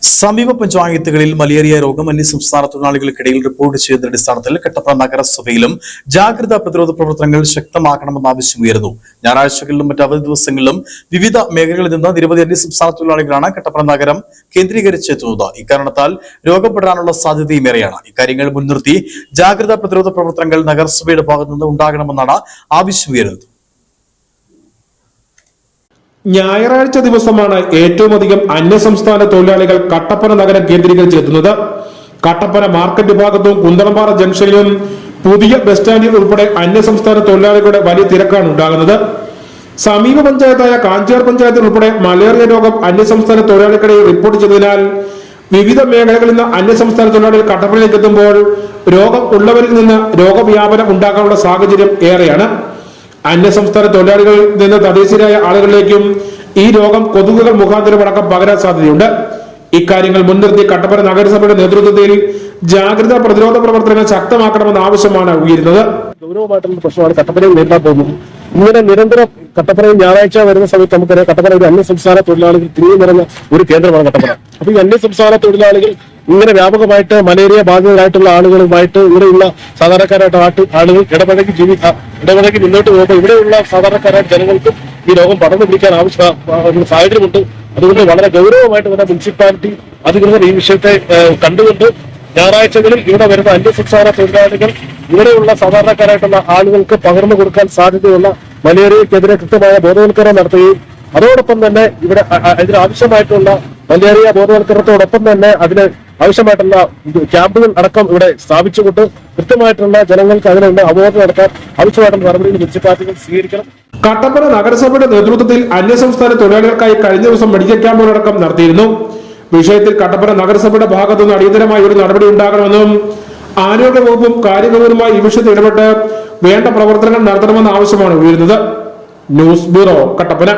സമീപ പഞ്ചായത്തുകളിൽ മലേറിയ രോഗം അന്യസംസ്ഥാന തൊഴിലാളികൾക്കിടയിൽ റിപ്പോർട്ട് ചെയ്ത അടിസ്ഥാനത്തിൽ കട്ടപ്പന നഗരസഭയിലും ജാഗ്രതാ പ്രതിരോധ പ്രവർത്തനങ്ങൾ ശക്തമാക്കണമെന്ന ആവശ്യമുയർന്നു. ഞായറാഴ്ചകളിലും മറ്റ് അവധി ദിവസങ്ങളിലും വിവിധ മേഖലകളിൽ നിന്ന് നിരവധി അന്യസംസ്ഥാന തൊഴിലാളികളാണ് കട്ടപ്പന നഗരം കേന്ദ്രീകരിച്ചെത്തുന്നത്. ഇക്കാരണത്താൽ രോഗം പടരാനുള്ള സാധ്യതയും ഏറെയാണ്. ഇക്കാര്യങ്ങൾ മുൻനിർത്തി ജാഗ്രതാ പ്രതിരോധ പ്രവർത്തനങ്ങൾ നഗരസഭയുടെ ഭാഗത്തു നിന്ന് ഉണ്ടാകണമെന്നാണ് ആവശ്യമുയരുന്നത്. ഞായറാഴ്ച ദിവസമാണ് ഏറ്റവും അധികം അന്യസംസ്ഥാന തൊഴിലാളികൾ കട്ടപ്പന നഗരം കേന്ദ്രീകരിച്ചെത്തുന്നത്. കട്ടപ്പന മാർക്കറ്റ് ഭാഗത്തും കുന്തളംപാറ ജംഗ്ഷനിലും പുതിയ ബസ് സ്റ്റാൻഡിൽ ഉൾപ്പെടെ അന്യസംസ്ഥാന തൊഴിലാളികളുടെ വലിയ തിരക്കാണ് ഉണ്ടാകുന്നത്. സമീപ പഞ്ചായത്തായ കാഞ്ചാർ പഞ്ചായത്തിൽ ഉൾപ്പെടെ മലേറിയ രോഗം അന്യസംസ്ഥാന തൊഴിലാളികളിൽ റിപ്പോർട്ട് ചെയ്തതിനാൽ വിവിധ മേഖലകളിൽ നിന്ന് അന്യസംസ്ഥാന തൊഴിലാളികൾ കട്ടപ്പനയിലേക്ക് എത്തുമ്പോൾ രോഗം ഉള്ളവരിൽ നിന്ന് രോഗവ്യാപനം ഉണ്ടാകാനുള്ള സാഹചര്യം ഏറെയാണ്. അന്യസംസ്ഥാന തൊഴിലാളികളിൽ നിന്ന് തദ്ദേശീയരായ ആളുകളിലേക്കും ഈ രോഗം കൊതുകുകൾ മുഖാന്തരം അടക്കം പകരാൻ സാധ്യതയുണ്ട്. ഇക്കാര്യങ്ങൾ മുൻനിർത്തി കട്ടപ്പന നഗരസഭയുടെ നേതൃത്വത്തിൽ ജാഗ്രതാ പ്രതിരോധ പ്രവർത്തനങ്ങൾ ശക്തമാക്കണമെന്ന ആവശ്യമാണ് ഉയരുന്നത്. ഗൗരവമായിട്ടുള്ള പ്രശ്നമാണ് കട്ടപ്പനയിൽ നേരിടാൻ പോകുന്നത്. ഇങ്ങനെ നിരന്തരം കട്ടപ്പനയിൽ ഞായറാഴ്ച വരുന്ന സമയത്ത് നമുക്കറിയാം കട്ടപ്പന ഒരു അന്യസംസ്ഥാന തൊഴിലാളികൾ തിരികെ നിറഞ്ഞ ഒരു കേന്ദ്രമാണ് കട്ടപ്പന. അപ്പൊ ഈ അന്യസംസ്ഥാന തൊഴിലാളികൾ ഇങ്ങനെ വ്യാപകമായിട്ട് മലേറിയ ബാധിതരായിട്ടുള്ള ആളുകളുമായിട്ട് ഇവിടെയുള്ള സാധാരണക്കാരായിട്ട് ആളുകൾ ഇടപഴകി മുന്നോട്ട് പോകുമ്പോൾ ഇവിടെയുള്ള സാധാരണക്കാരായ ജനങ്ങൾക്ക് ഈ രോഗം പടർന്നു പിടിക്കാൻ സാഹചര്യമുണ്ട്. അതുകൊണ്ട് വളരെ ഗൗരവമായിട്ട് തന്നെ മുനിസിപ്പാലിറ്റി അധികൃതർ ഈ വിഷയത്തെ കണ്ടുകൊണ്ട് ഞായറാഴ്ചകളിൽ ഇവിടെ വരുന്ന അന്യസംസ്ഥാന തൊഴിലാളികൾ ഇവിടെയുള്ള സാധാരണക്കാരായിട്ടുള്ള ആളുകൾക്ക് പകർന്നു കൊടുക്കാൻ സാധ്യതയുള്ള മലേറിയക്കെതിരെ കൃത്യമായ ബോധവൽക്കരണം നടത്തുകയും അതോടൊപ്പം തന്നെ ഇവിടെ ഇതിനാവശ്യമായിട്ടുള്ള മലേറിയ ബോധവൽക്കരണത്തോടൊപ്പം തന്നെ അതിന് ആവശ്യമായിട്ടുള്ള ക്യാമ്പുകൾ അടക്കം ഇവിടെ സ്ഥാപിച്ചുകൊണ്ട് കൃത്യമായിട്ടുള്ള ജനങ്ങൾക്ക് അതിനുള്ള അവബോധം നടത്താൻ ആവശ്യമായിട്ടുള്ള നടപടികൾ മുനിസിപ്പാലിറ്റികൾ സ്വീകരിക്കണം. കട്ടപ്പന നഗരസഭയുടെ നേതൃത്വത്തിൽ അന്യസംസ്ഥാന തൊഴിലാളികൾക്കായി കഴിഞ്ഞ ദിവസം മെഡിക്കൽ ക്യാമ്പുകളടക്കം നടത്തിയിരുന്നു. വിഷയത്തിൽ കട്ടപ്പന നഗരസഭയുടെ ഭാഗത്തുനിന്ന് അടിയന്തരമായി ഒരു നടപടി ഉണ്ടാകണമെന്നും ആരോഗ്യ വകുപ്പും കാര്യഗൗരവമായി ഈ വിഷയത്തിൽ ഇടപെട്ട് വേണ്ട പ്രവർത്തനങ്ങൾ നടത്തണമെന്ന ആവശ്യമാണ് ഉയരുന്നത്. News bureau, Kattappana.